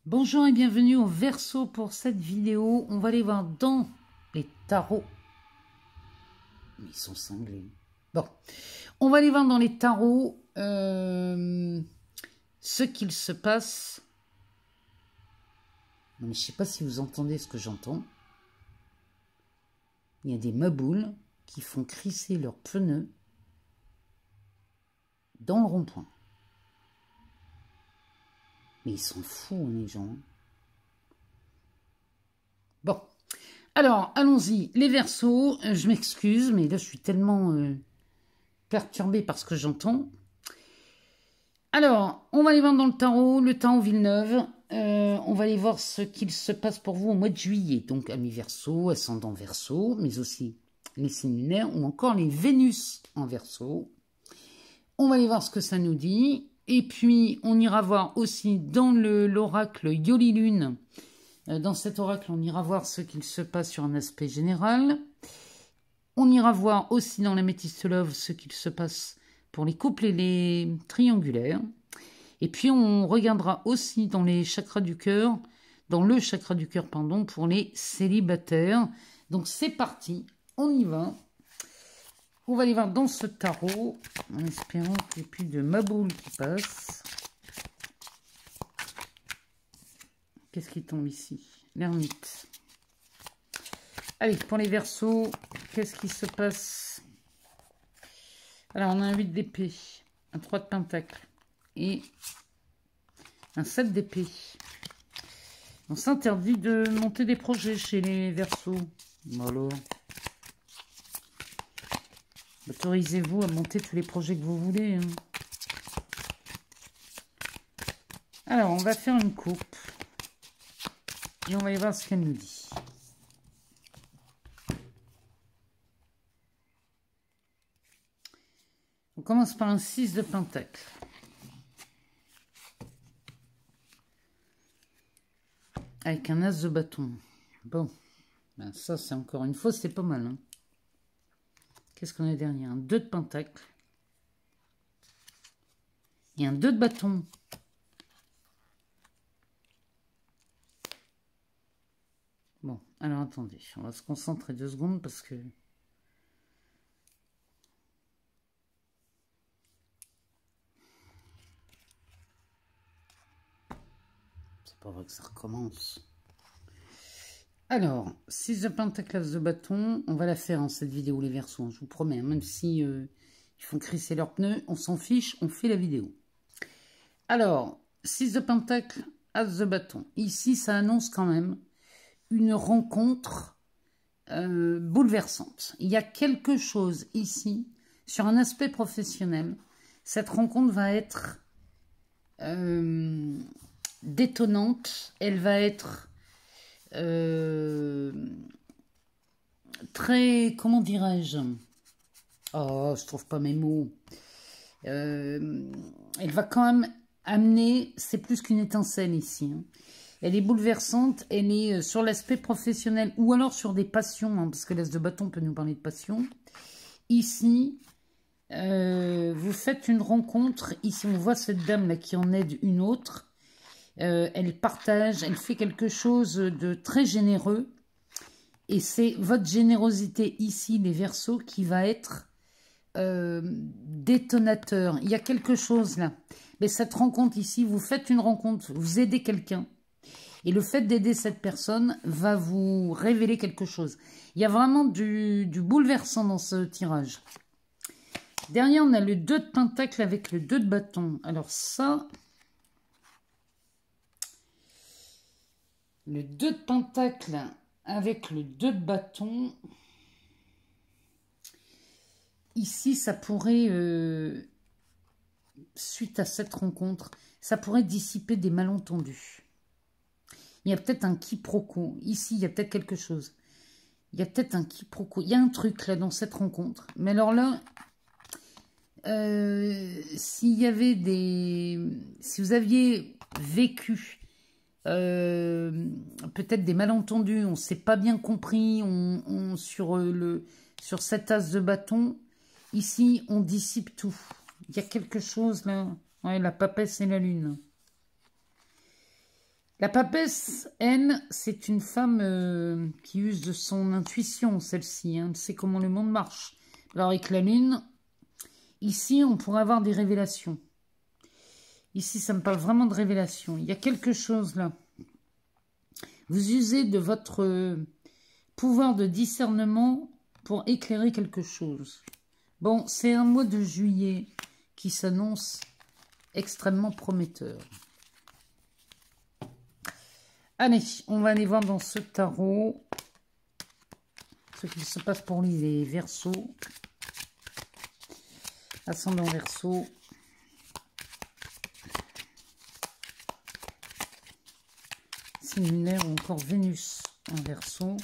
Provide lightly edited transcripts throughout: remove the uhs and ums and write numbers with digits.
Bonjour et bienvenue au Verseau pour cette vidéo. On va aller voir dans les tarots. Mais ils sont cinglés. Bon, on va aller voir dans les tarots ce qu'il se passe. Non, mais je ne sais pas si vous entendez ce que j'entends. Il y a des maboules qui font crisser leurs pneus dans le rond-point. Mais ils sont fous, les gens. Bon. Alors, allons-y. Les Verseaux, je m'excuse, mais là, je suis tellement perturbée par ce que j'entends. Alors, on va aller voir dans le tarot Villeneuve. On va aller voir ce qu'il se passe pour vous au mois de juillet. Donc, amis Verseaux, ascendant Verseaux, mais aussi les signes lunaires ou encore les Vénus en Verseau. On va aller voir ce que ça nous dit. Et puis, on ira voir aussi dans l'oracle Yoli Lune. Dans cet oracle, on ira voir ce qu'il se passe sur un aspect général. On ira voir aussi dans la Métiste Love ce qu'il se passe pour les couples et les triangulaires. Et puis, on regardera aussi dans les chakras du cœur, dans le chakra du cœur, pardon, pour les célibataires. Donc, c'est parti, on y va. On va aller voir dans ce tarot, en espérant qu'il n'y ait plus de maboules qui passent. Qu'est-ce qui tombe ici? L'ermite. Allez, pour les Verseaux, qu'est-ce qui se passe? Alors, on a un 8 d'épée, un 3 de pentacle et un 7 d'épée. On s'interdit de monter des projets chez les Verseaux. Voilà. Autorisez-vous à monter tous les projets que vous voulez. Hein. Alors, on va faire une coupe. Et on va y voir ce qu'elle nous dit. On commence par un 6 de pentacle. Avec un as de bâton. Bon, ben ça c'est encore une fois, c'est pas mal. Hein. Qu'est-ce qu'on a derrière? Un 2 de pentacle. Et un 2 de bâton. Bon, alors attendez, on va se concentrer 2 secondes parce que... C'est pas vrai que ça recommence. Alors, 6 de pentacle, as de bâton, on va la faire en cette vidéo, les Verseaux, je vous promets, hein, même si ils font crisser leurs pneus, on s'en fiche, on fait la vidéo. Alors, 6 de pentacle, as de bâton. Ici, ça annonce quand même une rencontre bouleversante. Il y a quelque chose ici, sur un aspect professionnel, cette rencontre va être détonnante, elle va être... très, comment dirais-je, oh, je trouve pas mes mots, elle va quand même amener, c'est plus qu'une étincelle ici, hein. Elle est bouleversante, elle est sur l'aspect professionnel, ou alors sur des passions, hein, parce que l'as de bâton peut nous parler de passion. Ici, vous faites une rencontre, ici on voit cette dame-là qui en aide une autre, elle partage, elle fait quelque chose de très généreux. Et c'est votre générosité ici, les Verseaux, qui va être détonateur. Il y a quelque chose là. Mais cette rencontre ici, vous faites une rencontre, vous aidez quelqu'un. Et le fait d'aider cette personne va vous révéler quelque chose. Il y a vraiment du bouleversant dans ce tirage. Derrière, on a le 2 de pentacle avec le 2 de bâton. Alors ça... Le 2 de pentacle avec le 2 de bâton. Ici, ça pourrait, suite à cette rencontre, ça pourrait dissiper des malentendus. Il y a peut-être un quiproquo. Ici, il y a peut-être quelque chose. Il y a peut-être un quiproquo. Il y a un truc là dans cette rencontre. Mais alors là, s'il y avait des... Si vous aviez vécu... peut-être des malentendus, on ne s'est pas bien compris sur cet as de bâton. Ici, on dissipe tout. Il y a quelque chose là. Ouais, la papesse et la lune. La papesse, N, c'est une femme qui use de son intuition, celle-ci. Hein. Elle sait comment le monde marche. Alors avec la lune, ici, on pourrait avoir des révélations. Ici, ça me parle vraiment de révélation. Il y a quelque chose là. Vous usez de votre pouvoir de discernement pour éclairer quelque chose. Bon, c'est un mois de juillet qui s'annonce extrêmement prometteur. Allez, on va aller voir dans ce tarot ce qu'il se passe pour les Verseaux. Ascendant Verseau. Signe lunaire ou encore Vénus en Verseau.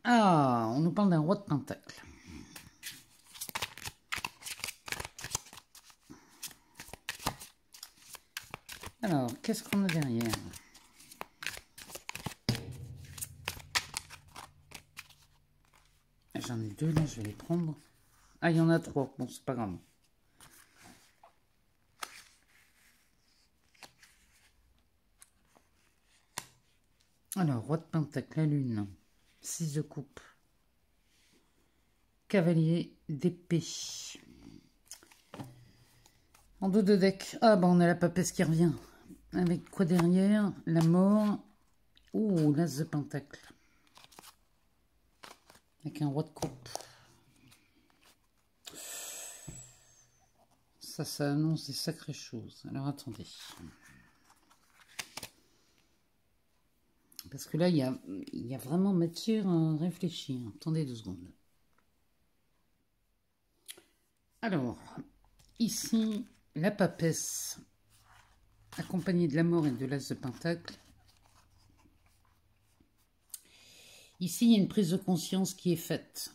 Ah, on nous parle d'un roi de Pentacle. Alors, qu'est-ce qu'on a derrière? J'en ai deux, là, je vais les prendre. Ah, il y en a trois. Bon, c'est pas grave. Alors, roi de Pentacle, la lune. 6 de coupe. Cavalier d'épée. En dos de deck. Ah, bah, on a la papesse qui revient. Avec quoi derrière? La mort. Oh, l'as de Pentacle. Avec un roi de coupe. Ça annonce des sacrées choses. Alors, attendez. Parce que là, il y a vraiment matière à réfléchir. Attendez 2 secondes. Alors, ici, la papesse, accompagnée de la mort et de l'as de Pentacle. Ici, il y a une prise de conscience qui est faite.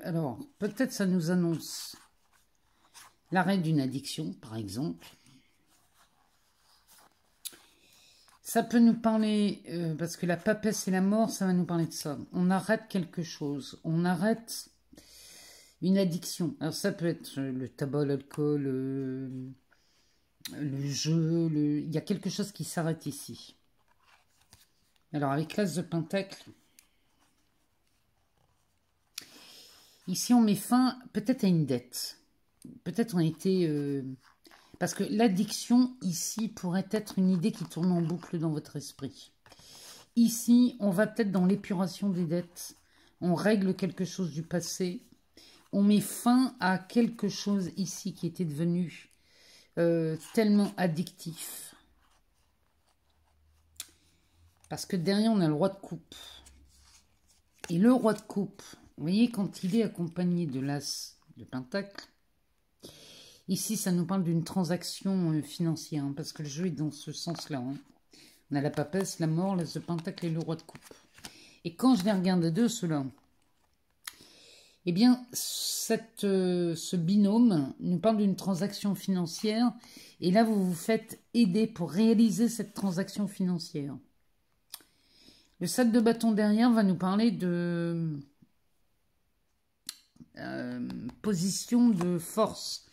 Alors, peut-être ça nous annonce l'arrêt d'une addiction, par exemple. Ça peut nous parler, parce que la papesse et la mort, ça va nous parler de ça. On arrête quelque chose. On arrête une addiction. Alors, ça peut être le tabac, l'alcool, le jeu. Il y a quelque chose qui s'arrête ici. Alors, avec l'as de Pentacle, ici, on met fin peut-être à une dette. Peut-être on a été... parce que l'addiction, ici, pourrait être une idée qui tourne en boucle dans votre esprit. Ici, on va peut-être dans l'épuration des dettes. On règle quelque chose du passé. On met fin à quelque chose ici qui était devenu tellement addictif. Parce que derrière, on a le roi de coupe. Et le roi de coupe, vous voyez, quand il est accompagné de l'as de Pentacle, ici, ça nous parle d'une transaction financière, hein, parce que le jeu est dans ce sens-là. Hein. On a la papesse, la mort, l'as de Pentacle et le roi de coupe. Et quand je les regarde de ceux-là, eh bien, ce binôme nous parle d'une transaction financière. Et là, vous vous faites aider pour réaliser cette transaction financière. Le 7 de bâton derrière va nous parler de position de force.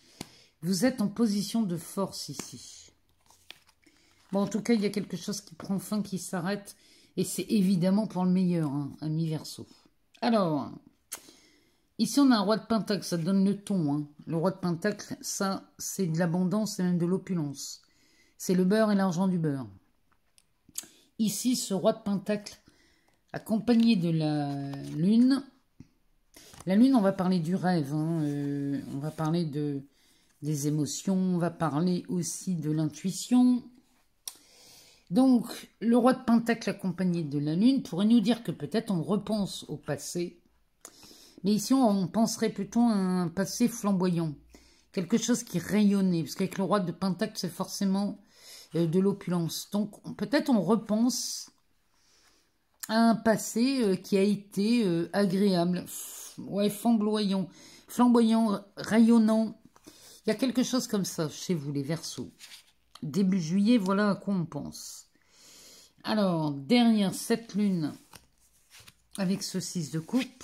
Vous êtes en position de force ici. Bon, en tout cas, il y a quelque chose qui prend fin, qui s'arrête. Et c'est évidemment pour le meilleur, hein, ami Verseau. Alors, ici, on a un roi de Pentacle, ça donne le ton. Hein. Le roi de Pentacle, ça, c'est de l'abondance et même de l'opulence. C'est le beurre et l'argent du beurre. Ici, ce roi de Pentacle, accompagné de la lune. La lune, on va parler du rêve. Hein, on va parler des émotions. On va parler aussi de l'intuition. Donc, le roi de Pentacle accompagné de la lune pourrait nous dire que peut-être on repense au passé. Mais ici, on penserait plutôt à un passé flamboyant. Quelque chose qui rayonnait. Parce qu'avec le roi de Pentacle, c'est forcément de l'opulence. Donc, peut-être on repense à un passé qui a été agréable. Ouais, flamboyant, rayonnant. Il y a quelque chose comme ça chez vous, les Verseaux. Début juillet, voilà à quoi on pense. Alors, derrière cette lune, avec ce 6 de coupe,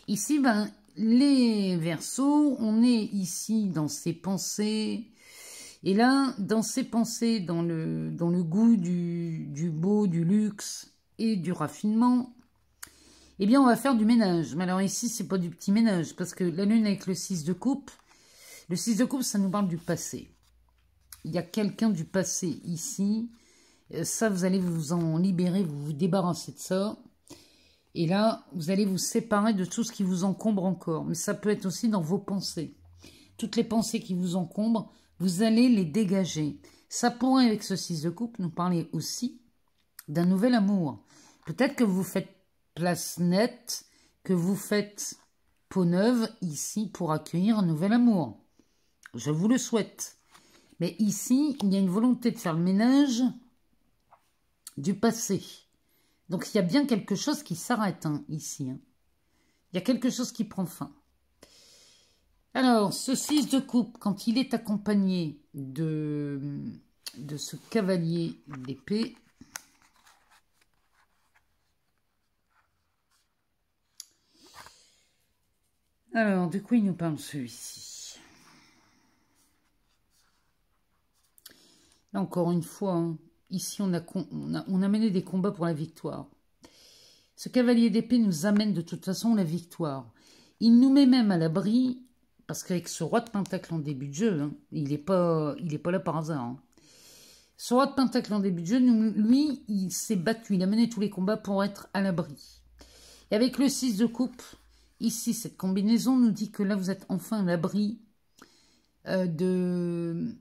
ici, ben, les Verseaux, on est ici dans ses pensées. Et là, dans ses pensées, dans le goût du beau, du luxe et du raffinement, eh bien, on va faire du ménage. Mais alors ici, c'est pas du petit ménage, parce que la lune avec le 6 de coupe, le 6 de coupe, ça nous parle du passé. Il y a quelqu'un du passé ici. Ça, vous allez vous en libérer, vous vous débarrasser de ça. Et là, vous allez vous séparer de tout ce qui vous encombre encore. Mais ça peut être aussi dans vos pensées. Toutes les pensées qui vous encombrent, vous allez les dégager. Ça pourrait, avec ce 6 de coupe, nous parler aussi d'un nouvel amour. Peut-être que vous faites place nette, que vous faites peau neuve ici pour accueillir un nouvel amour. Je vous le souhaite. Mais ici, il y a une volonté de faire le ménage du passé. Donc, il y a bien quelque chose qui s'arrête ici. Il y a quelque chose qui prend fin. Alors, ce 6 de coupe, quand il est accompagné de ce cavalier d'épée, alors, de quoi il nous parle celui-ci? Là, encore une fois, ici, on a mené des combats pour la victoire. Ce cavalier d'épée nous amène de toute façon la victoire. Il nous met même à l'abri, parce qu'avec ce roi de pentacle en début de jeu, il n'est pas là par hasard. Ce roi de pentacle en début de jeu, lui, il s'est battu, il a mené tous les combats pour être à l'abri. Et avec le 6 de coupe, ici, cette combinaison nous dit que là, vous êtes enfin à l'abri de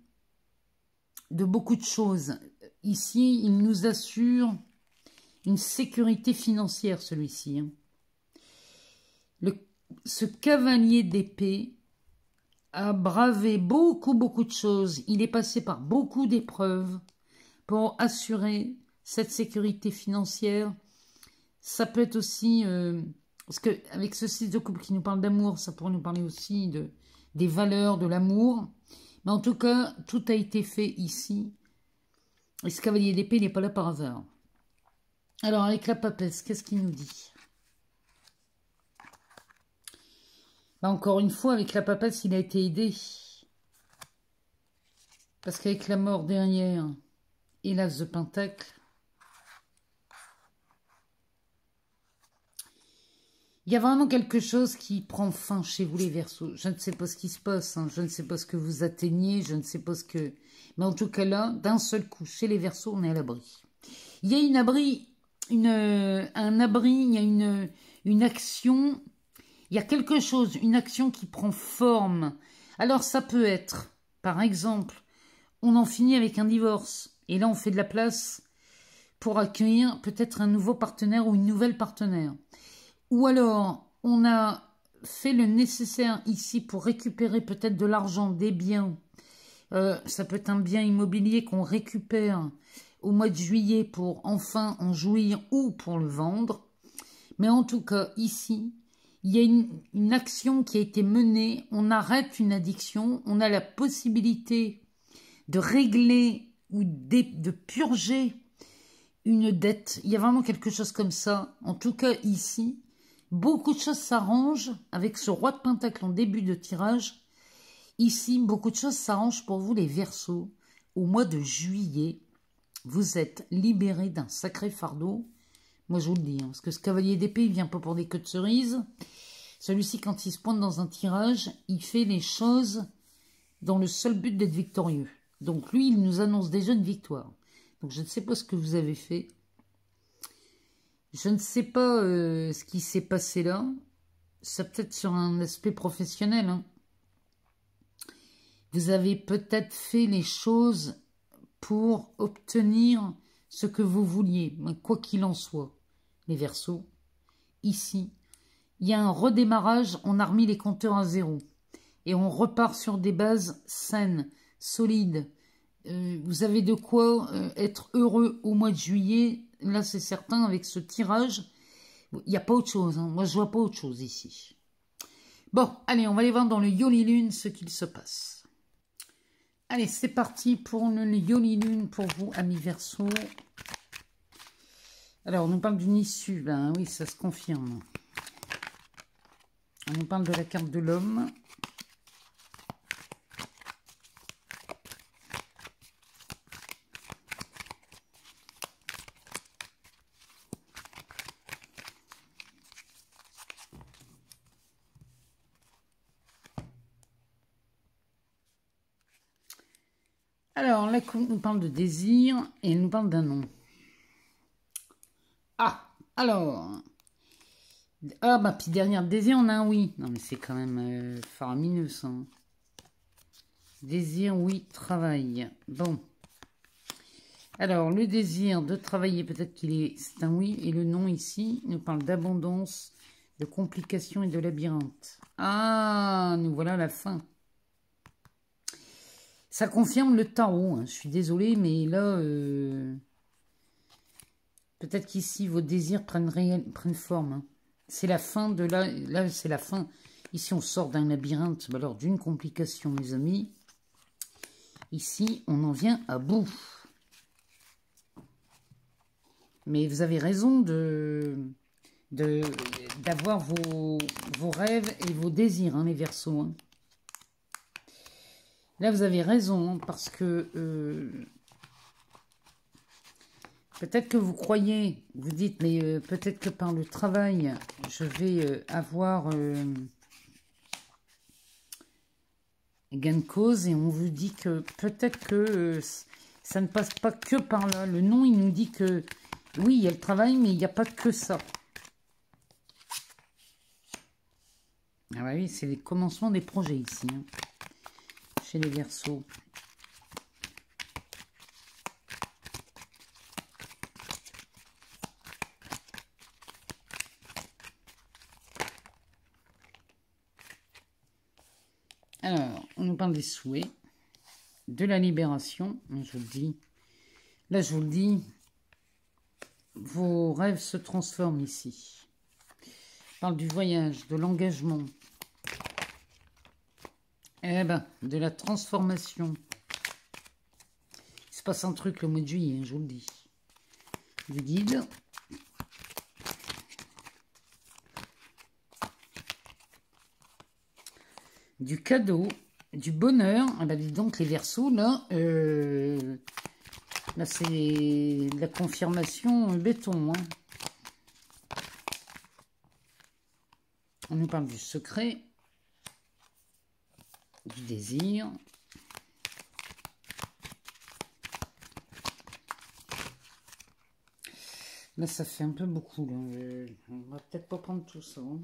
beaucoup de choses. Ici, il nous assure une sécurité financière, celui-ci. Ce cavalier d'épée a bravé beaucoup de choses. Il est passé par beaucoup d'épreuves pour assurer cette sécurité financière. Ça peut être aussi... parce qu'avec ce 6 de coupe qui nous parle d'amour, ça pourrait nous parler aussi des valeurs, de l'amour. Mais en tout cas, tout a été fait ici. Et ce cavalier d'épée n'est pas là par hasard. Alors, avec la papesse, qu'est-ce qu'il nous dit? Encore une fois, avec la papesse, il a été aidé. Parce qu'avec la mort derrière et l'as de pentacle, il y a vraiment quelque chose qui prend fin chez vous, les Verseaux. Je ne sais pas ce qui se passe, je ne sais pas ce que vous atteignez, je ne sais pas ce que... Mais en tout cas là, d'un seul coup, chez les Verseaux, on est à l'abri. Il y a un abri, il y a une action, il y a quelque chose, une action qui prend forme. Alors ça peut être, par exemple, on en finit avec un divorce, et là on fait de la place pour accueillir peut-être un nouveau partenaire ou une nouvelle partenaire. Ou alors, on a fait le nécessaire ici pour récupérer peut-être de l'argent, des biens. Ça peut être un bien immobilier qu'on récupère au mois de juillet pour enfin en jouir ou pour le vendre. Mais en tout cas, ici, il y a une action qui a été menée. On arrête une addiction. On a la possibilité de régler ou de purger une dette. Il y a vraiment quelque chose comme ça. En tout cas, ici... Beaucoup de choses s'arrangent avec ce roi de pentacle en début de tirage. Ici, beaucoup de choses s'arrangent pour vous, les Verseaux. Au mois de juillet, vous êtes libérés d'un sacré fardeau. Moi, je vous le dis, parce que ce cavalier d'épée, il vient pas pour des queues de cerises. Celui-ci, quand il se pointe dans un tirage, il fait les choses dans le seul but d'être victorieux. Donc, lui, il nous annonce déjà une victoire. Donc, je ne sais pas ce que vous avez fait. Je ne sais pas ce qui s'est passé là. C'est peut-être sur un aspect professionnel. Vous avez peut-être fait les choses pour obtenir ce que vous vouliez. Mais quoi qu'il en soit, les Verseaux, ici, il y a un redémarrage. On a remis les compteurs à zéro. Et on repart sur des bases saines, solides. Vous avez de quoi être heureux au mois de juillet. Là, c'est certain, avec ce tirage, il n'y a pas autre chose. Moi, je vois pas autre chose ici. Bon, allez, on va aller voir dans le Yoli Lune ce qu'il se passe. Allez, c'est parti pour le Yoli Lune pour vous, amis Verseaux. Alors, on nous parle d'une issue, là. Oui, ça se confirme. On nous parle de la carte de l'homme. Alors, là, on nous parle de désir et elle nous parle d'un nom. Ah, alors. Ah, bah, puis derrière désir, on a un oui. Non, mais c'est quand même faramineux, ça. Hein. Désir, oui, travail. Bon. Alors, le désir de travailler, peut-être c'est un oui. Et le nom ici nous parle d'abondance, de complications et de labyrinthe. Ah, nous voilà à la fin. Ça confirme le tarot. Hein. Je suis désolée, mais là, peut-être qu'ici, vos désirs prennent forme. Hein. C'est la fin de là. Là, c'est la fin. Ici, on sort d'un labyrinthe. Alors, d'une complication, mes amis. Ici, on en vient à bout. Mais vous avez raison d'avoir vos rêves et vos désirs, hein, les Verseaux. Hein. Là, vous avez raison, hein, parce que peut-être que vous croyez, vous dites, mais peut-être que par le travail, je vais avoir gain de cause, et on vous dit que peut-être que ça ne passe pas que par là. Le nom, il nous dit que oui, il y a le travail, mais il n'y a pas que ça. Ah oui, c'est les commencements des projets ici, hein, chez les Verseaux. Alors, on nous parle des souhaits, de la libération, je vous le dis. Là, je vous le dis, vos rêves se transforment ici. On parle du voyage, de l'engagement. Eh ben, de la transformation. Il se passe un truc le mois de juillet, je vous le dis. Du guide. Du cadeau, du bonheur. Ah ben, dis donc, les Verseaux, là, là c'est la confirmation béton. Hein. On nous parle du secret, du désir. Là, ça fait un peu beaucoup. Là. On va peut-être pas prendre tout ça. Hein.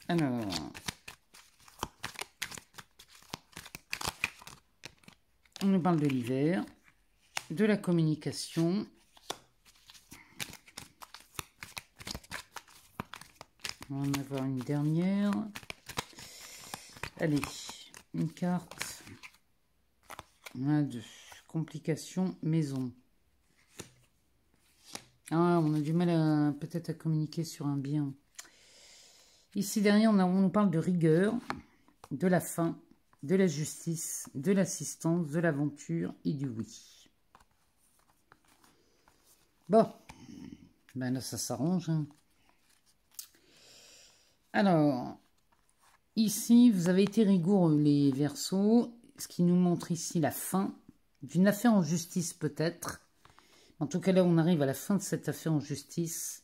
Alors, on nous parle de l'hiver, de la communication. On va en avoir une dernière. Allez, une carte. On a deux. Complications, maison. Ah, on a du mal peut-être à communiquer sur un bien. Ici derrière, on nous parle de rigueur, de la fin, de la justice, de l'assistance, de l'aventure et du oui. Bon, ben là ça s'arrange. Hein. Alors, ici, vous avez été rigoureux, les Verseaux, ce qui nous montre ici la fin d'une affaire en justice peut-être. En tout cas, là, on arrive à la fin de cette affaire en justice.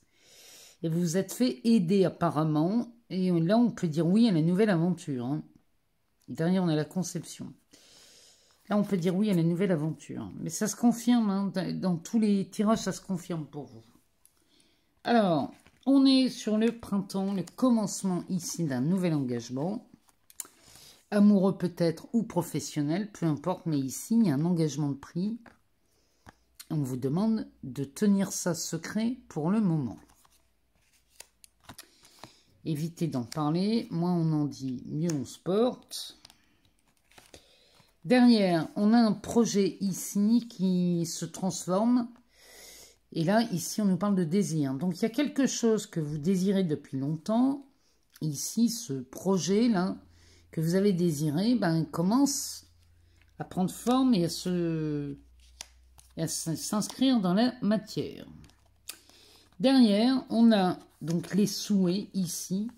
Et vous vous êtes fait aider apparemment. Et là, on peut dire oui à la nouvelle aventure. Hein. Derrière, on a la conception. Là, on peut dire oui à la nouvelle aventure. Mais ça se confirme. Hein, dans tous les tirages, ça se confirme pour vous. Alors, on est sur le printemps, le commencement ici d'un nouvel engagement. Amoureux peut-être ou professionnel, peu importe. Mais ici, il y a un engagement de pris. On vous demande de tenir ça secret pour le moment. Évitez d'en parler. Moins on en dit, mieux on se porte. Derrière, on a un projet ici qui se transforme. Et là, ici, on nous parle de désir. Donc, il y a quelque chose que vous désirez depuis longtemps. Ici, ce projet-là que vous avez désiré, ben, commence à prendre forme et à s'inscrire dans la matière. Derrière, on a donc les souhaits ici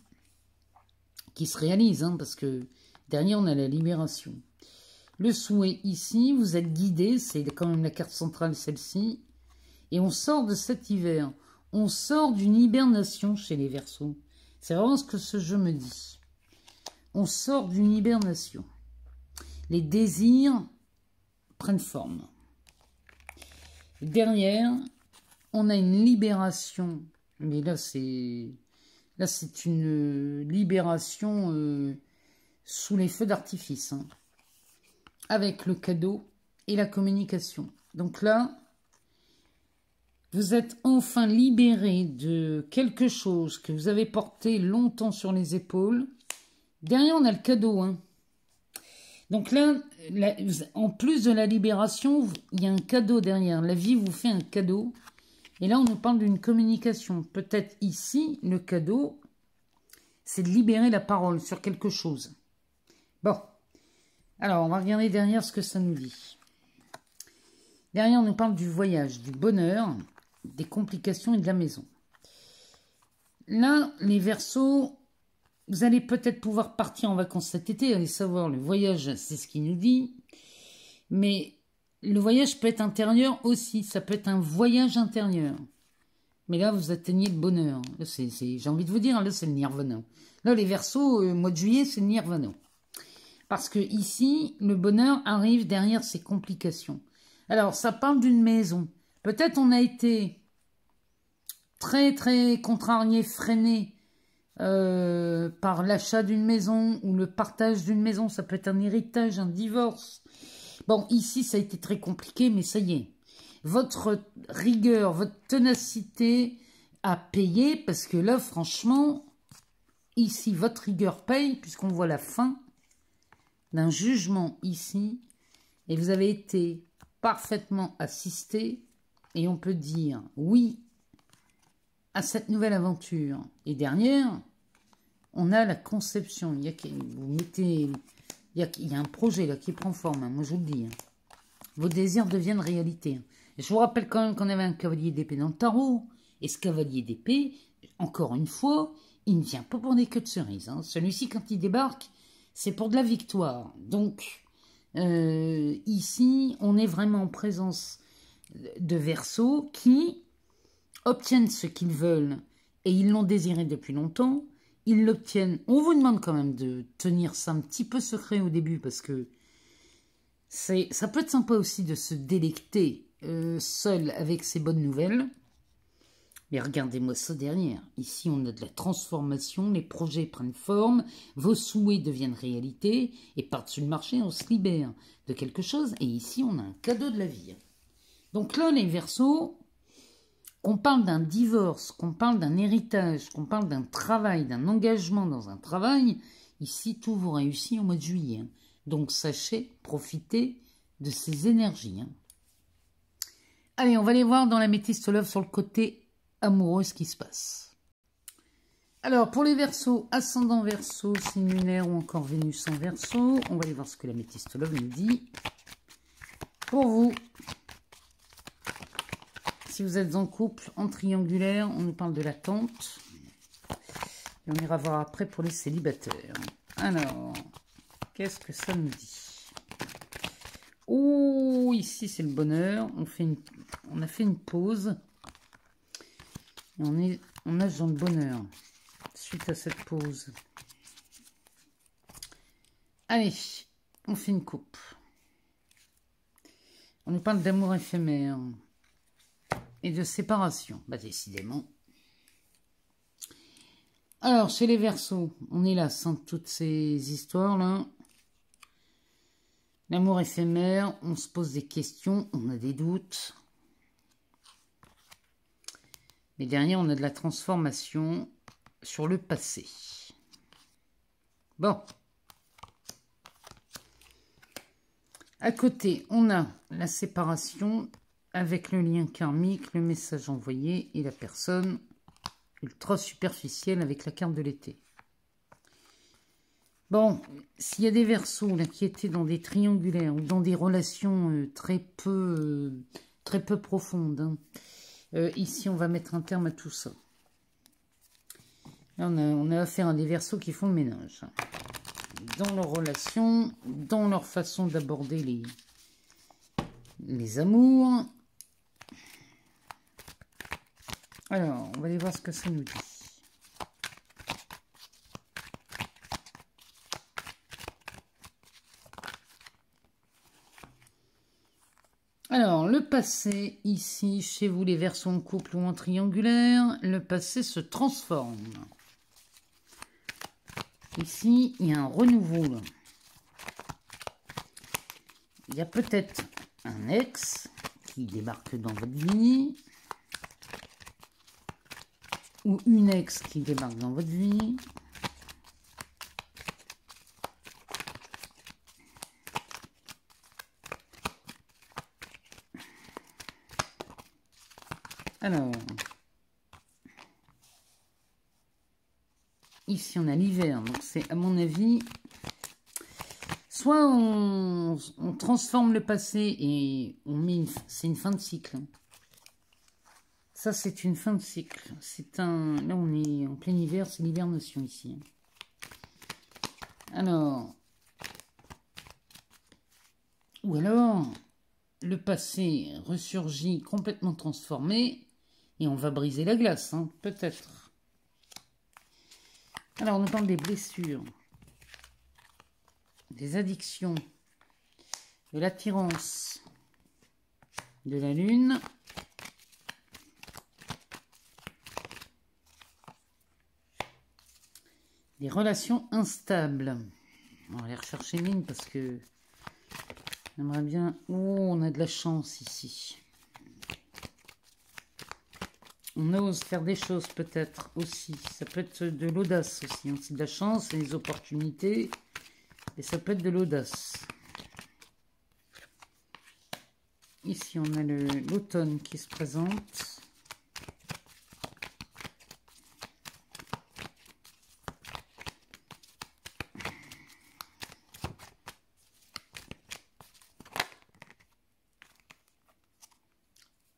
qui se réalisent, hein, parce que derrière, on a la libération. Le souhait ici, vous êtes guidé, c'est quand même la carte centrale, celle-ci. Et on sort de cet hiver. On sort d'une hibernation chez les Verseaux. C'est vraiment ce que ce jeu me dit. On sort d'une hibernation. Les désirs prennent forme. Derrière, on a une libération. Mais là, c'est une libération sous les feux d'artifice. Hein, avec le cadeau et la communication. Donc là, vous êtes enfin libéré de quelque chose que vous avez porté longtemps sur les épaules. Derrière, on a le cadeau. Hein. Donc là, en plus de la libération, il y a un cadeau derrière. La vie vous fait un cadeau. Et là, on nous parle d'une communication. Peut-être ici, le cadeau, c'est de libérer la parole sur quelque chose. Bon. Alors, on va regarder derrière ce que ça nous dit. Derrière, on nous parle du voyage, du bonheur, des complications et de la maison. Là, les Verseaux, vous allez peut-être pouvoir partir en vacances cet été. Allez savoir, le voyage, c'est ce qu'il nous dit. Mais le voyage peut être intérieur aussi. Ça peut être un voyage intérieur. Mais là, vous atteignez le bonheur. J'ai envie de vous dire, là, c'est le nirvana. Là, les Verseaux, mois de juillet, c'est le nirvana. Parce que ici, le bonheur arrive derrière ces complications. Alors, ça parle d'une maison. Peut-être on a été très, très contrarié, freiné par l'achat d'une maison ou le partage d'une maison. Ça peut être un héritage, un divorce. Bon, ici, ça a été très compliqué, mais ça y est. Votre rigueur, votre ténacité a payé parce que là, franchement, ici, votre rigueur paye puisqu'on voit la fin d'un jugement ici. Et vous avez été parfaitement assisté et on peut dire oui à cette nouvelle aventure. Et derrière, on a la conception. Il y a un projet là qui prend forme, hein, moi je vous le dis. Hein. Vos désirs deviennent réalité. Et je vous rappelle quand même qu'on avait un cavalier d'épée dans le tarot. Et ce cavalier d'épée, encore une fois, il ne vient pas pour des queues de cerises. Hein. Celui-ci, quand il débarque, c'est pour de la victoire. Donc, ici, on est vraiment en présence de Verseaux qui obtiennent ce qu'ils veulent et ils l'ont désiré depuis longtemps. Ils l'obtiennent. On vous demande quand même de tenir ça un petit peu secret au début parce que ça peut être sympa aussi de se délecter seul avec ces bonnes nouvelles. Mais regardez-moi ça derrière. Ici, on a de la transformation, les projets prennent forme, vos souhaits deviennent réalité, et par-dessus le marché, on se libère de quelque chose. Et ici, on a un cadeau de la vie. Donc là, les Verseaux, qu'on parle d'un divorce, qu'on parle d'un héritage, qu'on parle d'un travail, d'un engagement dans un travail, ici, tout vous réussit au mois de juillet. Donc sachez profiter de ces énergies. Allez, on va aller voir dans la Métiste Love sur le côté amoureux ce qui se passe. Alors, pour les Verseaux, ascendant Verseau, signe lunaire ou encore Vénus en Verseau, on va aller voir ce que la Métiste Love nous dit. Pour vous, si vous êtes en couple, en triangulaire, on nous parle de l'attente. Et on ira voir après pour les célibataires. Alors, qu'est-ce que ça nous dit? Oh, ici c'est le bonheur. On a fait une pause. Et on nage dans le bonheur suite à cette pause. Allez, on fait une coupe. On nous parle d'amour éphémère et de séparation. Bah, décidément. Alors, chez les Verseaux, on est là sans toutes ces histoires-là. L'amour éphémère, on se pose des questions, on a des doutes. Mais derrière, on a de la transformation sur le passé. Bon. À côté, on a la séparation avec le lien karmique, le message envoyé et la personne ultra superficielle avec la carte de l'été. Bon, s'il y a des Verseaux là, qui étaient dans des triangulaires ou dans des relations très peu profondes, hein, Ici, on va mettre un terme à tout ça. Là, on a affaire à des Verseaux qui font le ménage. Dans leurs relations, dans leur façon d'aborder les amours. Alors, on va aller voir ce que ça nous dit. Alors, le passé, ici, chez vous, les Verseaux en couple ou en triangulaire, le passé se transforme. Ici, il y a un renouveau. Là. Il y a peut-être un ex qui débarque dans votre vie. Ou une ex qui débarque dans votre vie. Alors, ici on a l'hiver, donc c'est à mon avis, soit on transforme le passé et on met c'est une fin de cycle. Ça c'est une fin de cycle. C'est un, là on est en plein hiver, c'est l'hibernation ici. Alors, ou alors le passé ressurgit complètement transformé. Et on va briser la glace, hein, peut-être. Alors, on nous parle des blessures, des addictions, de l'attirance, de la lune, des relations instables. On va aller rechercher une parce que j'aimerais bien... Oh, on a de la chance ici. On ose faire des choses peut-être aussi. Ça peut être de l'audace aussi. C'est de la chance et des opportunités. Et ça peut être de l'audace. Ici, on a l'automne qui se présente.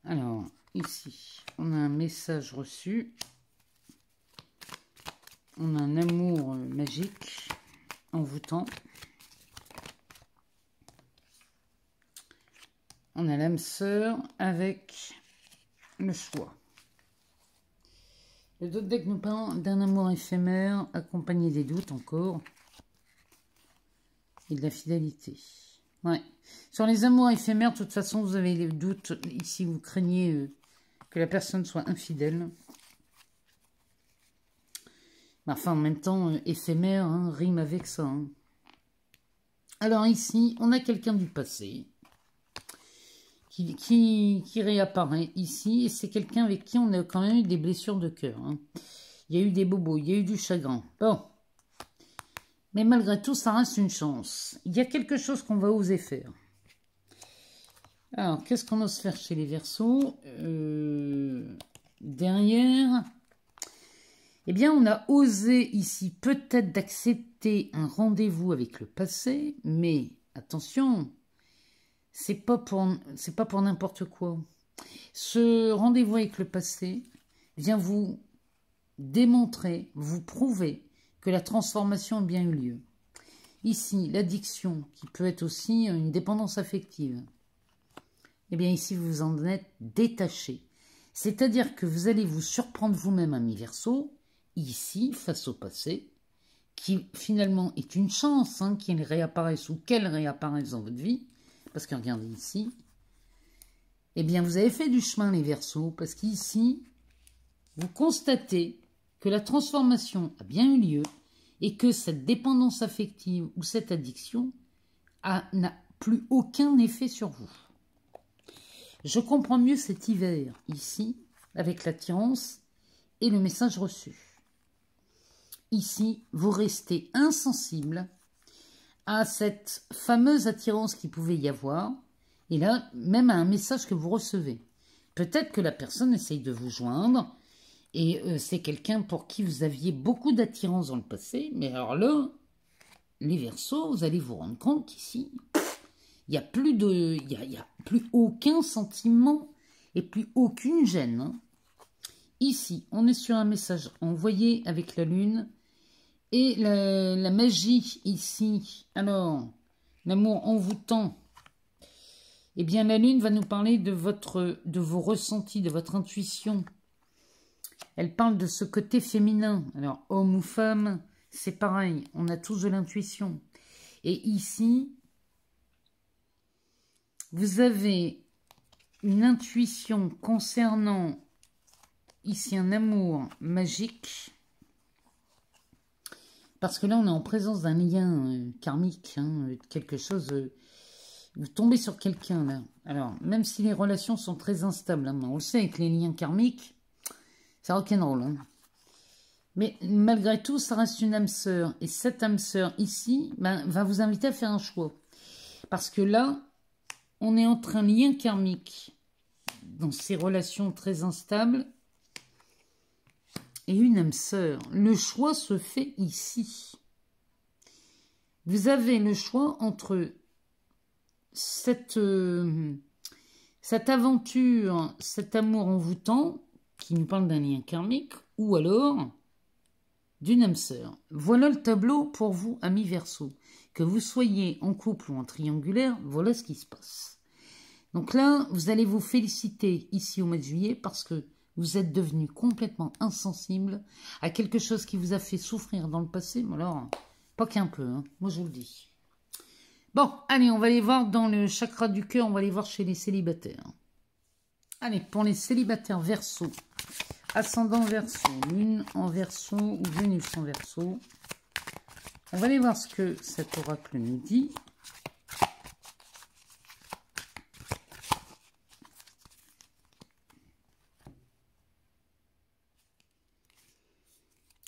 Alors, ici, on a un message reçu. On a un amour magique, envoûtant. On a l'âme sœur avec le choix. Le d'autres deck nous parle d'un amour éphémère, accompagné des doutes encore. Et de la fidélité. Ouais. Sur les amours éphémères, de toute façon, vous avez les doutes. Ici, vous craignez que la personne soit infidèle. Enfin, en même temps, éphémère, hein, rime avec ça. Hein. Alors ici, on a quelqu'un du passé qui réapparaît ici. Et c'est quelqu'un avec qui on a quand même eu des blessures de cœur. Hein. Il y a eu des bobos, il y a eu du chagrin. Bon. Mais malgré tout, ça reste une chance. Il y a quelque chose qu'on va oser faire. Alors, qu'est-ce qu'on ose faire chez les Verseaux? Derrière, eh bien, on a osé ici peut-être d'accepter un rendez-vous avec le passé, mais attention, c'est pas pour n'importe quoi. Ce rendez-vous avec le passé vient vous démontrer, vous prouver que la transformation a bien eu lieu. Ici, l'addiction, qui peut être aussi une dépendance affective. Eh bien, ici, vous en êtes détaché. C'est-à-dire que vous allez vous surprendre vous-même, ami Verseau, ici, face au passé, qui finalement est une chance hein, qu'il réapparaisse ou qu'elle réapparaisse dans votre vie. Parce que regardez ici, eh bien, vous avez fait du chemin, les Verseaux, parce qu'ici, vous constatez que la transformation a bien eu lieu et que cette dépendance affective ou cette addiction n'a plus aucun effet sur vous. Je comprends mieux cet hiver ici avec l'attirance et le message reçu. Ici, vous restez insensible à cette fameuse attirance qui pouvait y avoir et là, même à un message que vous recevez. Peut-être que la personne essaye de vous joindre et c'est quelqu'un pour qui vous aviez beaucoup d'attirance dans le passé. Mais alors là, les Verseaux, vous allez vous rendre compte qu'ici, il n'y a plus aucun sentiment. et plus aucune gêne. Hein. Ici, on est sur un message envoyé avec la lune et la magie ici. Alors, l'amour envoûtant. Eh bien, la lune va nous parler de vos ressentis, de votre intuition. Elle parle de ce côté féminin. Alors, homme ou femme, c'est pareil. On a tous de l'intuition. Et ici, vous avez une intuition concernant ici un amour magique. Parce que là, on est en présence d'un lien karmique, hein, quelque chose... vous tombez sur quelqu'un, là. Alors, même si les relations sont très instables, hein, on le sait, avec les liens karmiques, ça rock'n'roll. Hein. Mais malgré tout, ça reste une âme sœur. Et cette âme sœur, ici, ben, va vous inviter à faire un choix. Parce que là, on est entre un lien karmique, dans ces relations très instables, et une âme sœur. Le choix se fait ici. Vous avez le choix entre cette aventure, cet amour envoûtant, qui nous parle d'un lien karmique, ou alors d'une âme sœur. Voilà le tableau pour vous, amis Verseau. Que vous soyez en couple ou en triangulaire, voilà ce qui se passe. Donc là, vous allez vous féliciter ici au mois de juillet parce que vous êtes devenu complètement insensible à quelque chose qui vous a fait souffrir dans le passé. Mais alors, pas qu'un peu, hein, moi je vous le dis. Bon, allez, on va aller voir dans le chakra du cœur, on va aller voir chez les célibataires. Allez, pour les célibataires Verseau, ascendant Verseau, lune en Verseau ou Vénus en Verseau, on va aller voir ce que cet oracle nous dit.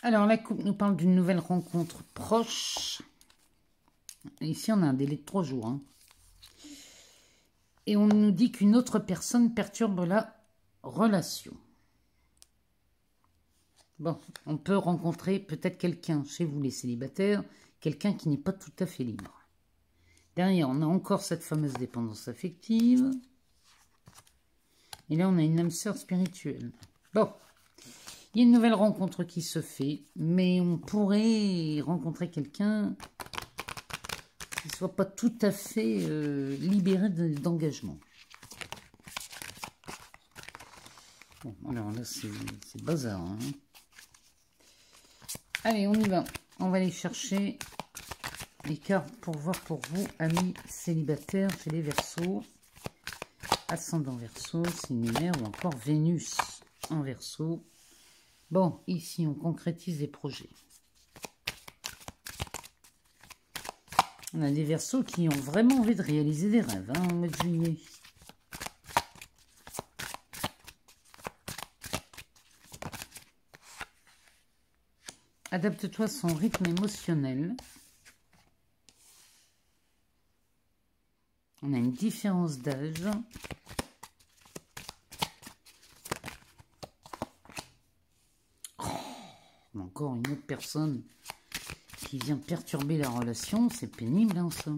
Alors, la coupe nous parle d'une nouvelle rencontre proche. Ici, on a un délai de 3 jours. Hein. Et on nous dit qu'une autre personne perturbe la relation. Bon, on peut rencontrer peut-être quelqu'un, chez vous les célibataires, quelqu'un qui n'est pas tout à fait libre. Derrière, on a encore cette fameuse dépendance affective. Et là, on a une âme sœur spirituelle. Bon. Il y a une nouvelle rencontre qui se fait, mais on pourrait rencontrer quelqu'un qui ne soit pas tout à fait libéré d'engagement. Bon, alors là, c'est bazar. Hein. Allez, on y va. On va aller chercher les cartes pour voir pour vous, amis célibataires chez les Verseaux. Ascendant Verseau, séminaire ou encore Vénus en Verseau. Bon, ici, on concrétise les projets. On a des Verseaux qui ont vraiment envie de réaliser des rêves, hein, au mois de juillet. Adapte-toi à son rythme émotionnel. On a une différence d'âge. Encore une autre personne qui vient perturber la relation, c'est pénible, hein, ça.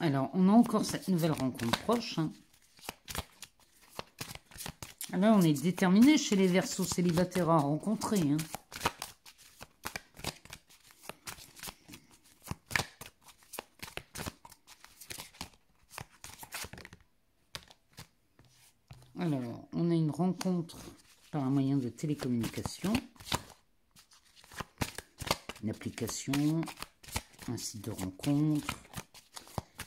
Alors, on a encore cette nouvelle rencontre proche. Hein. Alors, on est déterminé chez les Verseaux célibataires à rencontrer. Hein. Alors, on a une rencontre par un moyen de télécommunication, une application, un site de rencontre,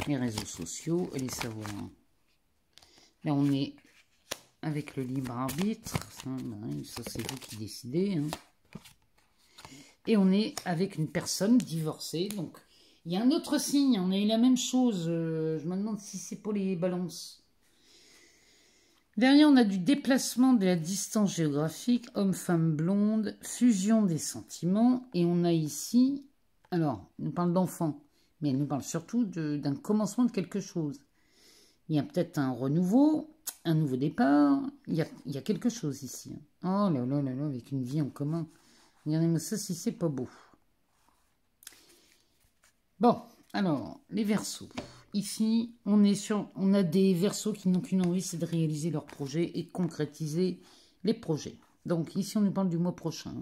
les réseaux sociaux et les savoirs. Là, on est avec le libre arbitre, ça c'est vous qui décidez. Hein. Et on est avec une personne divorcée, donc il y a un autre signe, on a eu la même chose, je me demande si c'est pour les balances. Derrière, on a du déplacement de la distance géographique, homme-femme blonde, fusion des sentiments. Et on a ici, alors, elle nous parle d'enfant, mais elle nous parle surtout d'un commencement de quelque chose. Il y a peut-être un renouveau, un nouveau départ. Il y a quelque chose ici. Oh là là là là, avec une vie en commun. Regardez-moi ça, si c'est pas beau. Bon, alors, les Verseaux. Ici, on a des Verseaux qui n'ont qu'une envie, c'est de réaliser leurs projets et de concrétiser les projets. Donc, ici, on nous parle du mois prochain.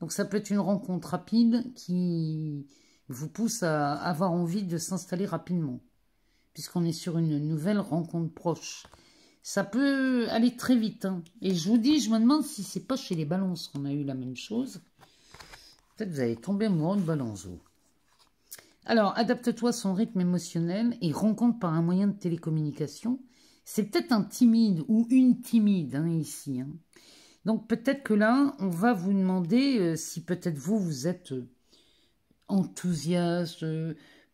Donc, ça peut être une rencontre rapide qui vous pousse à avoir envie de s'installer rapidement, puisqu'on est sur une nouvelle rencontre proche. Ça peut aller très vite. Hein. Et je vous dis, je me demande si c'est pas chez les balances qu'on a eu la même chose. Peut-être que vous allez tomber amoureux de balance. Alors, adapte-toi à son rythme émotionnel et rencontre par un moyen de télécommunication. C'est peut-être un timide ou une timide hein, ici. Hein. Donc, peut-être que là, on va vous demander si peut-être vous êtes enthousiaste,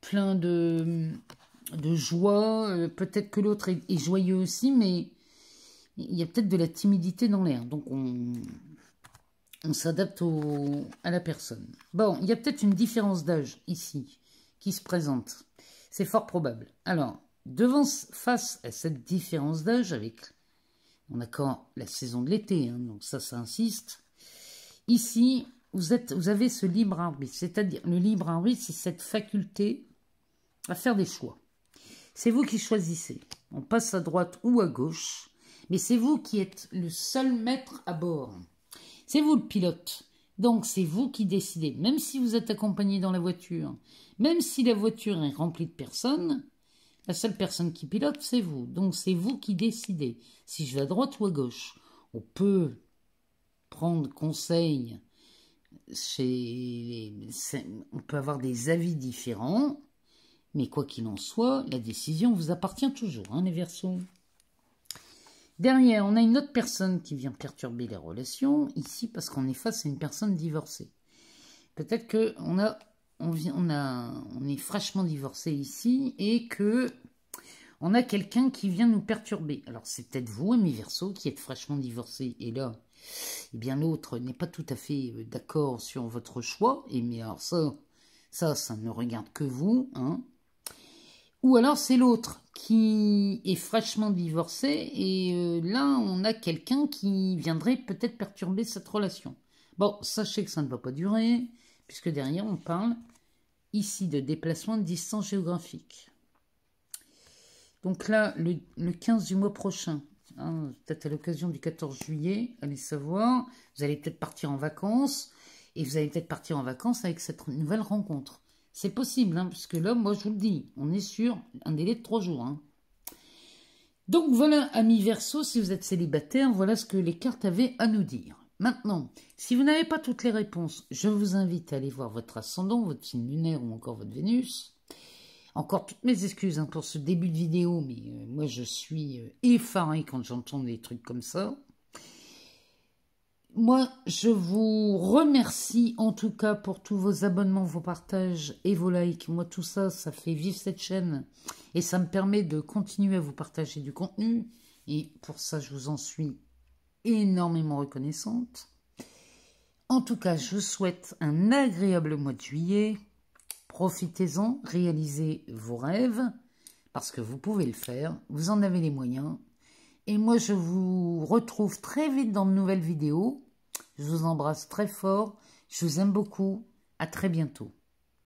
plein de joie. Peut-être que l'autre est joyeux aussi, mais il y a peut-être de la timidité dans l'air. Donc, on s'adapte à la personne. Bon, il y a peut-être une différence d'âge ici qui se présente. C'est fort probable. Alors, face à cette différence d'âge, avec, on a encore la saison de l'été, hein, donc ça insiste. Ici, vous avez ce libre arbitre, c'est-à-dire le libre arbitre, c'est cette faculté à faire des choix. C'est vous qui choisissez. On passe à droite ou à gauche, mais c'est vous qui êtes le seul maître à bord. C'est vous le pilote. Donc, c'est vous qui décidez. Même si vous êtes accompagné dans la voiture, même si la voiture est remplie de personnes, la seule personne qui pilote, c'est vous. Donc, c'est vous qui décidez. Si je vais à droite ou à gauche, on peut prendre conseil. On peut avoir des avis différents. Mais quoi qu'il en soit, la décision vous appartient toujours, hein, les Verseaux. Derrière, on a une autre personne qui vient perturber les relations, ici, parce qu'on est face à une personne divorcée. Peut-être qu'on est fraîchement divorcé ici, et que on a quelqu'un qui vient nous perturber. Alors, c'est peut-être vous, amis Verseaux, qui êtes fraîchement divorcé, et là, eh bien, l'autre n'est pas tout à fait d'accord sur votre choix, et mais alors ça ne regarde que vous, hein. Ou alors c'est l'autre qui est fraîchement divorcé et là on a quelqu'un qui viendrait peut-être perturber cette relation. Bon, sachez que ça ne va pas durer, puisque derrière on parle ici de déplacement de distance géographique. Donc là, le 15 du mois prochain, hein, peut-être à l'occasion du 14 juillet, allez savoir, vous allez peut-être partir en vacances, et vous allez peut-être partir en vacances avec cette nouvelle rencontre. C'est possible, hein, puisque là, moi, je vous le dis, on est sur un délai de 3 jours. Hein. Donc, voilà, amis Verseaux, si vous êtes célibataire, voilà ce que les cartes avaient à nous dire. Maintenant, si vous n'avez pas toutes les réponses, je vous invite à aller voir votre ascendant, votre signe lunaire ou encore votre Vénus. Encore toutes mes excuses hein, pour ce début de vidéo, mais moi, je suis effarée quand j'entends des trucs comme ça. Moi, je vous remercie en tout cas pour tous vos abonnements, vos partages et vos likes. Moi, tout ça, ça fait vivre cette chaîne et ça me permet de continuer à vous partager du contenu. Et pour ça, je vous en suis énormément reconnaissante. En tout cas, je vous souhaite un agréable mois de juillet. Profitez-en, réalisez vos rêves parce que vous pouvez le faire. Vous en avez les moyens. Et moi, je vous retrouve très vite dans de nouvelles vidéos. Je vous embrasse très fort. Je vous aime beaucoup. À très bientôt.